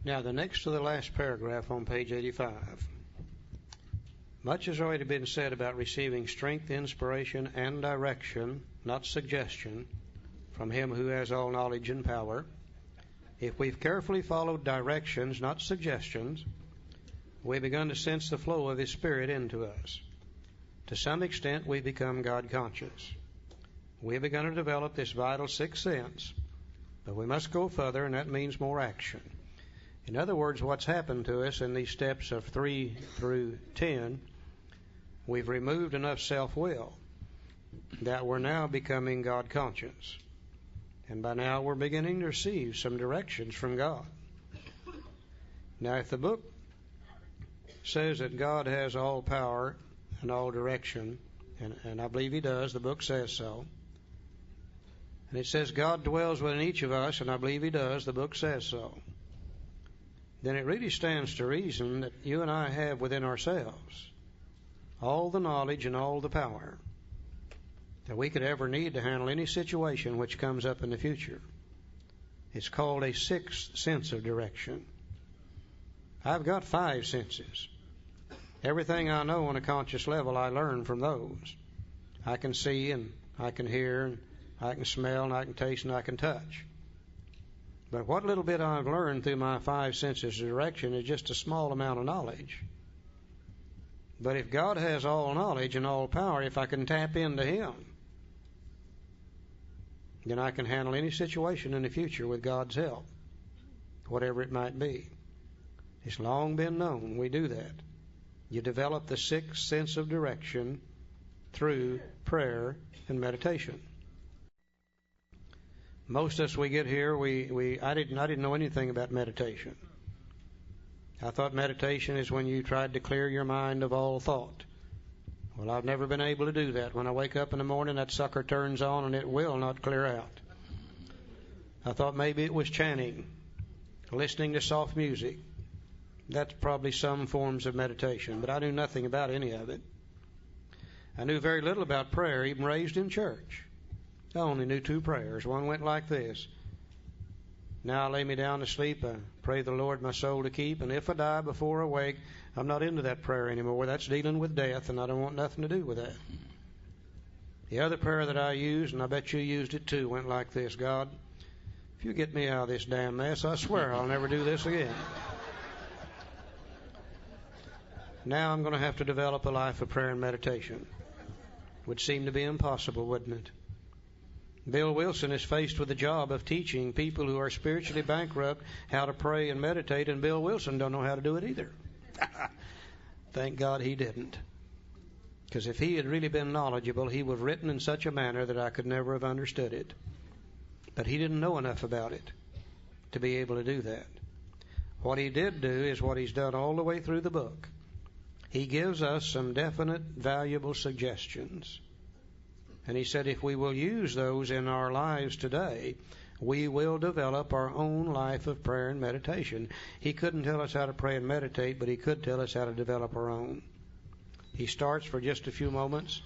Now, the next to the last paragraph on page 85. Much has already been said about receiving strength, inspiration, and direction, not suggestion, from Him who has all knowledge and power. If we've carefully followed directions, not suggestions, we've begun to sense the flow of His Spirit into us. To some extent, we become God conscious. We've begun to develop this vital sixth sense, but we must go further, and that means more action. In other words, what's happened to us in these steps of 3 through 10, we've removed enough self-will that we're now becoming God conscious. And by now we're beginning to receive some directions from God. Now, if the book says that God has all power and all direction, and I believe He does, the book says so, and it says God dwells within each of us, and I believe He does, the book says so, then it really stands to reason that you and I have within ourselves all the knowledge and all the power that we could ever need to handle any situation which comes up in the future. It's called a sixth sense of direction. I've got 5 senses. Everything I know on a conscious level, I learn from those. I can see, and I can hear, and I can smell, and I can taste, and I can touch. But what little bit I've learned through my 5 senses of direction is just a small amount of knowledge. But if God has all knowledge and all power, if I can tap into Him, then I can handle any situation in the future with God's help, whatever it might be. It's long been known we do that. You develop the sixth sense of direction through prayer and meditation. Most of us, we get here, I didn't know anything about meditation. I thought meditation is when you tried to clear your mind of all thought. Well, I've never been able to do that. When I wake up in the morning, that sucker turns on and it will not clear out. I thought maybe it was chanting, listening to soft music. That's probably some forms of meditation, but I knew nothing about any of it. I knew very little about prayer, even raised in church. I only knew 2 prayers. One went like this: Now I lay me down to sleep, I pray the Lord my soul to keep, and if I die before I wake, I'm not into that prayer anymore. That's dealing with death, and I don't want nothing to do with that. The other prayer that I used, and I bet you used it too, went like this: God, if you get me out of this damn mess, I swear I'll never do this again. Now I'm going to have to develop a life of prayer and meditation. Would seem to be impossible, wouldn't it? Bill Wilson is faced with the job of teaching people who are spiritually bankrupt how to pray and meditate, and Bill Wilson don't know how to do it either. Thank God he didn't. Because if he had really been knowledgeable, he would have written in such a manner that I could never have understood it. But he didn't know enough about it to be able to do that. What he did do is what he's done all the way through the book. He gives us some definite, valuable suggestions. And he said if we will use those in our lives today, we will develop our own life of prayer and meditation. He couldn't tell us how to pray and meditate, but he could tell us how to develop our own. He starts for just a few moments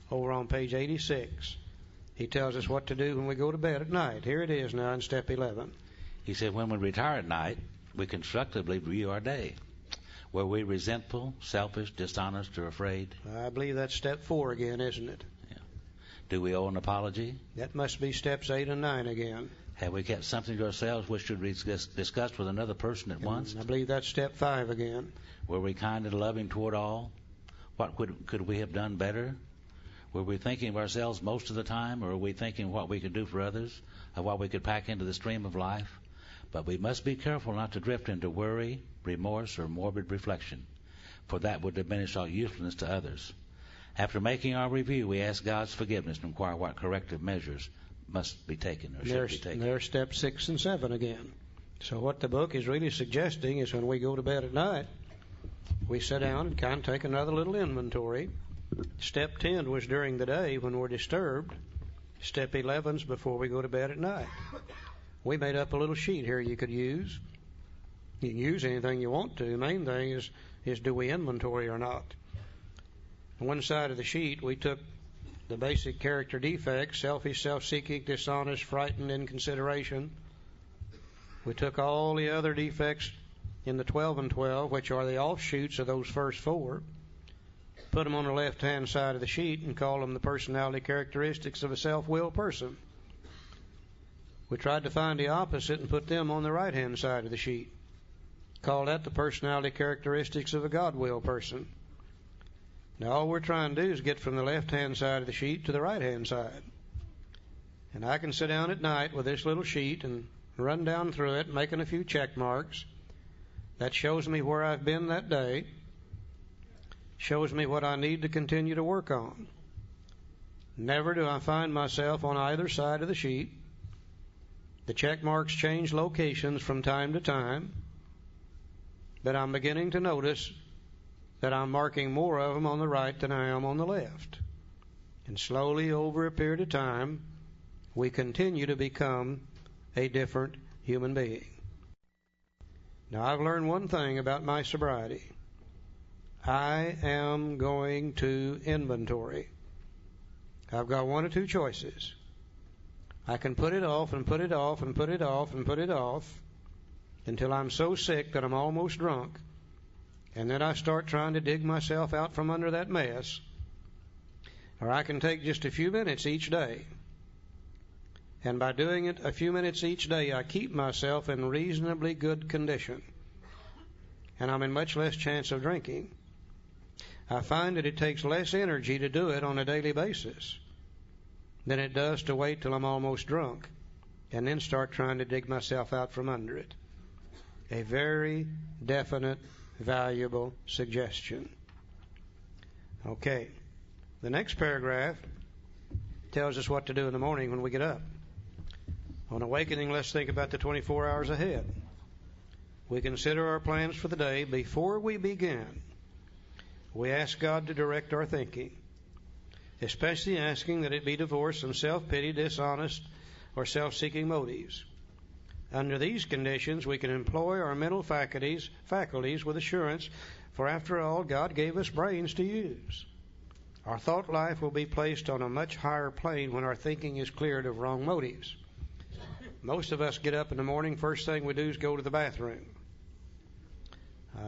over on page 86. He tells us what to do when we go to bed at night. Here it is now in step 11. He said when we retire at night, we constructively review our day. Were we resentful, selfish, dishonest, or afraid? I believe that's step 4 again, isn't it? Do we owe an apology? That must be steps 8 and 9 again. Have we kept something to ourselves which should be discussed with another person at once? I believe that's step 5 again. Were we kind and loving toward all? What could we have done better? Were we thinking of ourselves most of the time, or were we thinking what we could do for others, of what we could pack into the stream of life? But we must be careful not to drift into worry, remorse, or morbid reflection, for that would diminish our usefulness to others. After making our review, we ask God's forgiveness and inquire what corrective measures must be taken or should be taken. There's steps 6 and 7 again. So what the book is really suggesting is when we go to bed at night, we sit down and kind of take another little inventory. Step 10 was during the day when we're disturbed. Step 11 is before we go to bed at night. We made up a little sheet here you could use. You can use anything you want to. The main thing is do we inventory or not? On one side of the sheet, we took the basic character defects: selfish, self-seeking, dishonest, frightened, inconsideration. We took all the other defects in the 12 and 12, which are the offshoots of those first four, put them on the left-hand side of the sheet and call them the personality characteristics of a self-willed person. We tried to find the opposite and put them on the right-hand side of the sheet. Call that the personality characteristics of a God-willed person. Now all we're trying to do is get from the left-hand side of the sheet to the right-hand side. And I can sit down at night with this little sheet and run down through it, making a few check marks. That shows me where I've been that day, shows me what I need to continue to work on. Never do I find myself on either side of the sheet. The check marks change locations from time to time, but I'm beginning to notice that I'm marking more of them on the right than I am on the left. And slowly, over a period of time, we continue to become a different human being. Now, I've learned one thing about my sobriety. I am going to inventory. I've got one or two choices. I can put it off and put it off and put it off and put it off until I'm so sick that I'm almost drunk, and then I start trying to dig myself out from under that mess. Or I can take just a few minutes each day. And by doing it a few minutes each day, I keep myself in reasonably good condition. And I'm in much less chance of drinking. I find that it takes less energy to do it on a daily basis than it does to wait till I'm almost drunk and then start trying to dig myself out from under it. A very definite, valuable suggestion. Okay. The next paragraph tells us what to do in the morning when we get up. On awakening, let's think about the 24 hours ahead. We consider our plans for the day. Before we begin, we ask God to direct our thinking, especially asking that it be divorced from self-pity, dishonest, or self-seeking motives. Under these conditions, we can employ our mental faculties with assurance, for after all, God gave us brains to use. Our thought life will be placed on a much higher plane when our thinking is cleared of wrong motives. Most of us get up in the morning, first thing we do is go to the bathroom.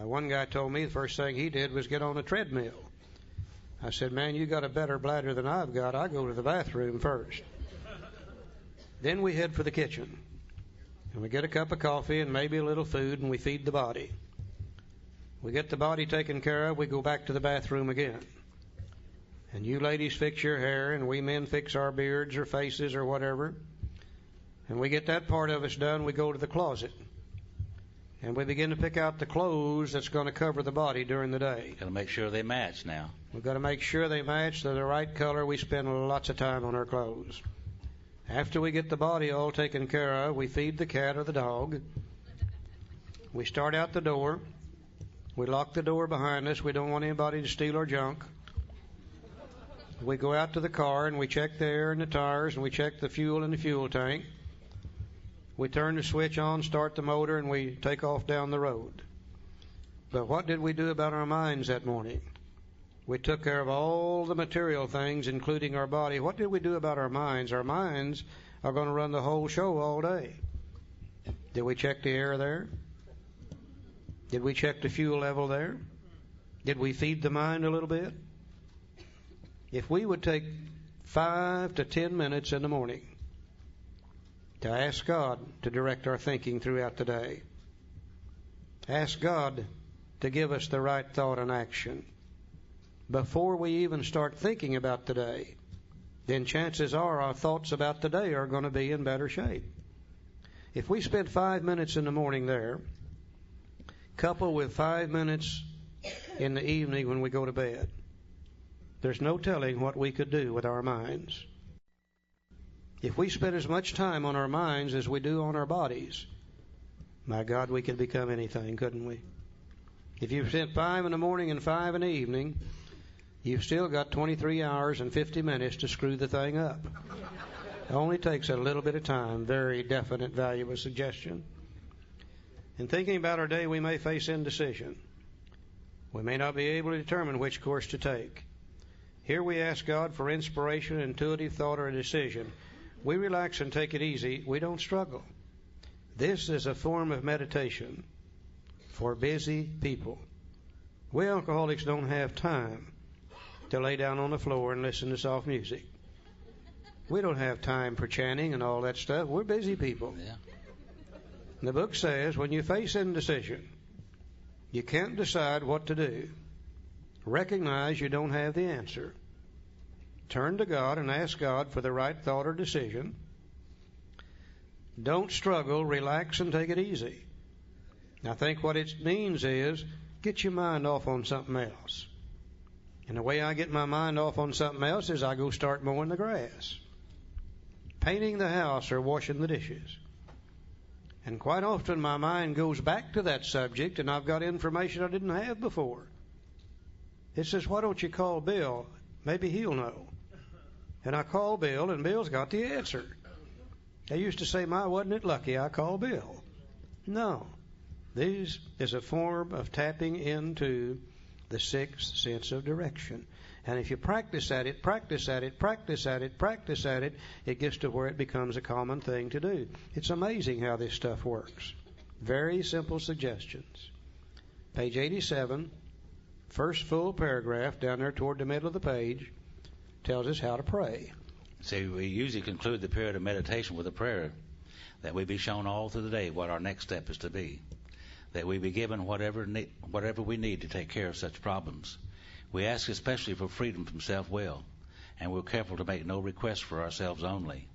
One guy told me the first thing he did was get on a treadmill. I said, man, you got a better bladder than I've got. I go to the bathroom first. Then we head for the kitchen. And we get a cup of coffee and maybe a little food, and we feed the body. We get the body taken care of, we go back to the bathroom again. And you ladies fix your hair, and we men fix our beards or faces or whatever. And we get that part of us done, we go to the closet. And we begin to pick out the clothes that's going to cover the body during the day. Got to make sure they match now. We've got to make sure they match. They're the right color. We spend lots of time on our clothes. After we get the body all taken care of, we feed the cat or the dog. We start out the door. We lock the door behind us. We don't want anybody to steal our junk. We go out to the car and we check the air and the tires and we check the fuel in the fuel tank. We turn the switch on, start the motor, and we take off down the road. But what did we do about our minds that morning? We took care of all the material things, including our body. What did we do about our minds? Our minds are going to run the whole show all day. Did we check the air there? Did we check the fuel level there? Did we feed the mind a little bit? If we would take 5 to 10 minutes in the morning to ask God to direct our thinking throughout the day, ask God to give us the right thought and action before we even start thinking about the day, then chances are our thoughts about the day are going to be in better shape. If we spend 5 minutes in the morning there, coupled with 5 minutes in the evening when we go to bed, there's no telling what we could do with our minds. If we spend as much time on our minds as we do on our bodies, my God, we could become anything, couldn't we? If you've spent 5 in the morning and 5 in the evening, you've still got 23 hours and 50 minutes to screw the thing up. It only takes a little bit of time. Very definite, valuable suggestion. In thinking about our day, we may face indecision. We may not be able to determine which course to take. Here we ask God for inspiration, intuitive thought, or a decision. We relax and take it easy. We don't struggle. This is a form of meditation. for busy people. We alcoholics don't have time to lay down on the floor and listen to soft music. We don't have time for chanting and all that stuff. We're busy people. Yeah. The book says when you face indecision, you can't decide what to do. Recognize you don't have the answer. Turn to God and ask God for the right thought or decision. Don't struggle, relax, and take it easy. I think what it means is get your mind off on something else. And the way I get my mind off on something else is I go start mowing the grass, painting the house, or washing the dishes. And quite often my mind goes back to that subject, and I've got information I didn't have before. It says, why don't you call Bill? Maybe he'll know. And I call Bill, and Bill's got the answer. They used to say, wasn't it lucky I called Bill? No. This is a form of tapping into the sixth sense of direction. And if you practice at it, it gets to where it becomes a common thing to do. It's amazing how this stuff works. Very simple suggestions. Page 87, first full paragraph down there toward the middle of the page, tells us how to pray. See, we usually conclude the period of meditation with a prayer that we be shown all through the day what our next step is to be, that we be given whatever we need to take care of such problems. We ask especially for freedom from self-will, and we're careful to make no requests for ourselves only.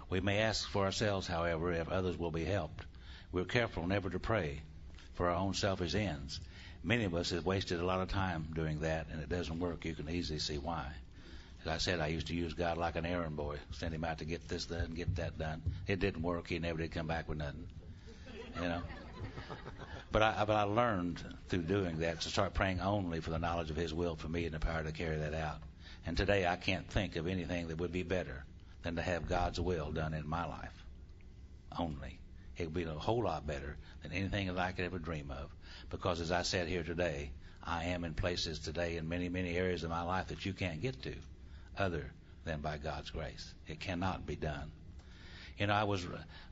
We may ask for ourselves, however, if others will be helped. We're careful never to pray for our own selfish ends. Many of us have wasted a lot of time doing that, and it doesn't work. You can easily see why. As I said, I used to use God like an errand boy, send him out to get this done, get that done. It didn't work. He never did come back with nothing, you know. But I learned through doing that to start praying only for the knowledge of His will for me and the power to carry that out. And today I can't think of anything that would be better than to have God's will done in my life only. It would be a whole lot better than anything that I could ever dream of. Because as I said here today, I am in places today in many, many areas of my life that you can't get to other than by God's grace. It cannot be done. You know, I was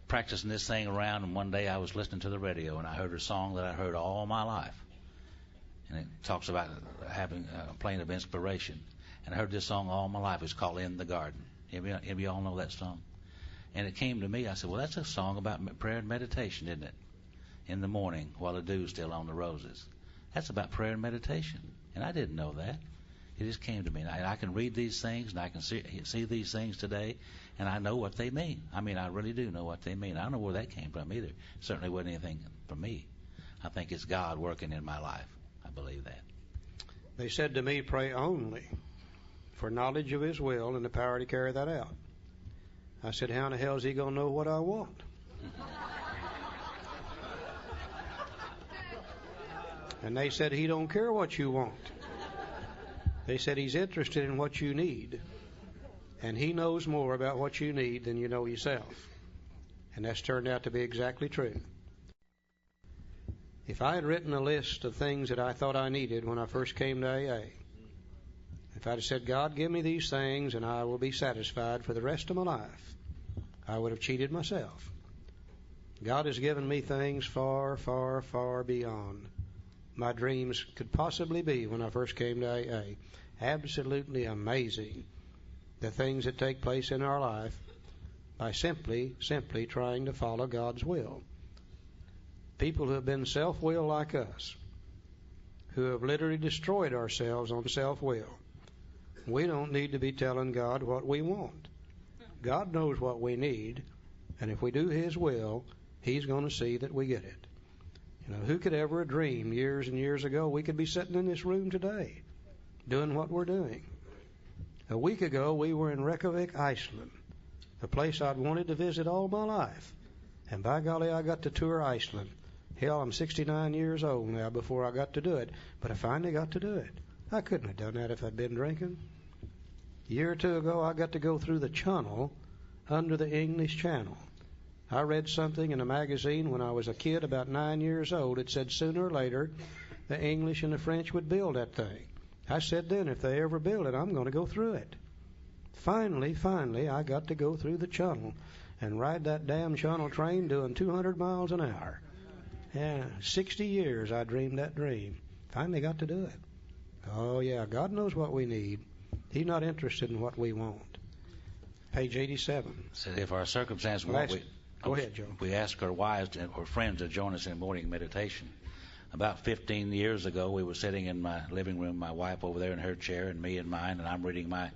practicing this thing around, and one day I was listening to the radio, and I heard a song that I heard all my life. And it talks about having a plane of inspiration. And I heard this song all my life. It's called In the Garden. Any of you all know that song? And it came to me. I said, well, that's a song about prayer and meditation, isn't it? In the morning while the dew's still on the roses. That's about prayer and meditation. And I didn't know that. It just came to me. And I can read these things, and I can see these things today, and I know what they mean. I mean, I really do know what they mean. I don't know where that came from either. It certainly wasn't anything from me. I think it's God working in my life. I believe that. They said to me, pray only for knowledge of His will and the power to carry that out. I said, how in the hell is He going to know what I want? And they said, He don't care what you want. They said He's interested in what you need. And He knows more about what you need than you know yourself. And that's turned out to be exactly true. If I had written a list of things that I thought I needed when I first came to AA, if I'd have said, God, give me these things and I will be satisfied for the rest of my life, I would have cheated myself. God has given me things far, far, far beyond my dreams could possibly be when I first came to AA. Absolutely amazing, the things that take place in our life by simply trying to follow God's will. People who have been self-will like us, who have literally destroyed ourselves on self-will. We don't need to be telling God what we want. God knows what we need, and if we do His will, He's going to see that we get it. You know, who could ever dream years and years ago we could be sitting in this room today doing what we're doing? A week ago, we were in Reykjavik, Iceland, a place I'd wanted to visit all my life. And by golly, I got to tour Iceland. Hell, I'm 69 years old now before I got to do it, but I finally got to do it. I couldn't have done that if I'd been drinking. A year or two ago, I got to go through the channel under the English Channel. I read something in a magazine when I was a kid, about 9 years old. It said sooner or later the English and the French would build that thing. I said then, if they ever build it, I'm going to go through it. Finally, I got to go through the channel and ride that damn channel train doing 200 miles an hour. Yeah, 60 years I dreamed that dream. Finally got to do it. Oh, yeah, God knows what we need. He's not interested in what we want. Page 87. Said if our circumstance Go ahead, Joe. We ask our wives or friends to join us in morning meditation. About 15 years ago, we were sitting in my living room, my wife over there in her chair and me in mine, and I'm reading my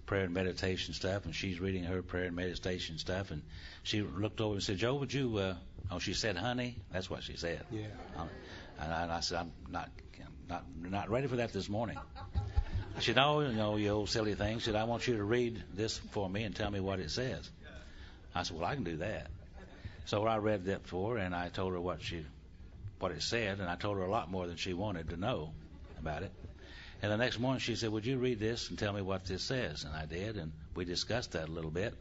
prayer and meditation stuff, and she's reading her prayer and meditation stuff, and she looked over and said, Joe, would you, she said, honey, that's what she said. Yeah. And I said, I'm not ready for that this morning. She said, no, you old silly thing. She said, I want you to read this for me and tell me what it says. I said, well, I can do that. So I read that for her, and I told her what it said, and I told her a lot more than she wanted to know about it. And the next morning she said, would you read this and tell me what this says? And I did, and we discussed that a little bit.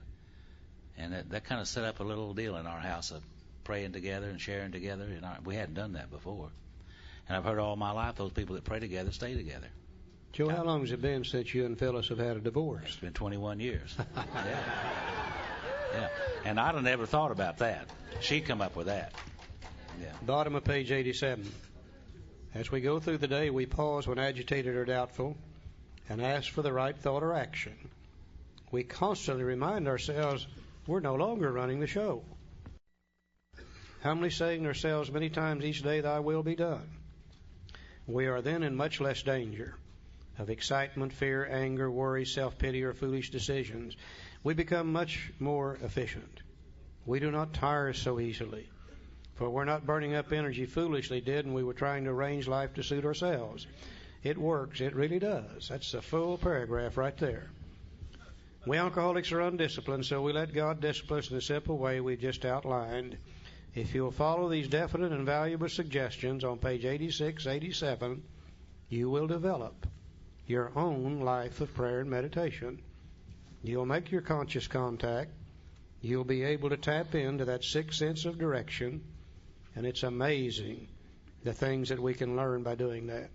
And that kind of set up a little deal in our house of praying together and sharing together. We hadn't done that before. And I've heard all my life those people that pray together stay together. Joe, how long has it been since you and Phyllis have had a divorce? It's been 21 years. Yeah. And I'd have never thought about that. She'd come up with that. Yeah. Bottom of page 87. As we go through the day, we pause when agitated or doubtful and ask for the right thought or action. We constantly remind ourselves we're no longer running the show. Humbly saying to ourselves many times each day, thy will be done. We are then in much less danger of excitement, fear, anger, worry, self-pity, or foolish decisions. We become much more efficient. We do not tire so easily. For we're not burning up energy foolishly when we were trying to arrange life to suit ourselves. It works. It really does. That's a full paragraph right there. We alcoholics are undisciplined, so we let God discipline us in the simple way we've just outlined. If you'll follow these definite and valuable suggestions on page 86, 87, you will develop your own life of prayer and meditation. You'll make your conscious contact. You'll be able to tap into that sixth sense of direction. And it's amazing the things that we can learn by doing that.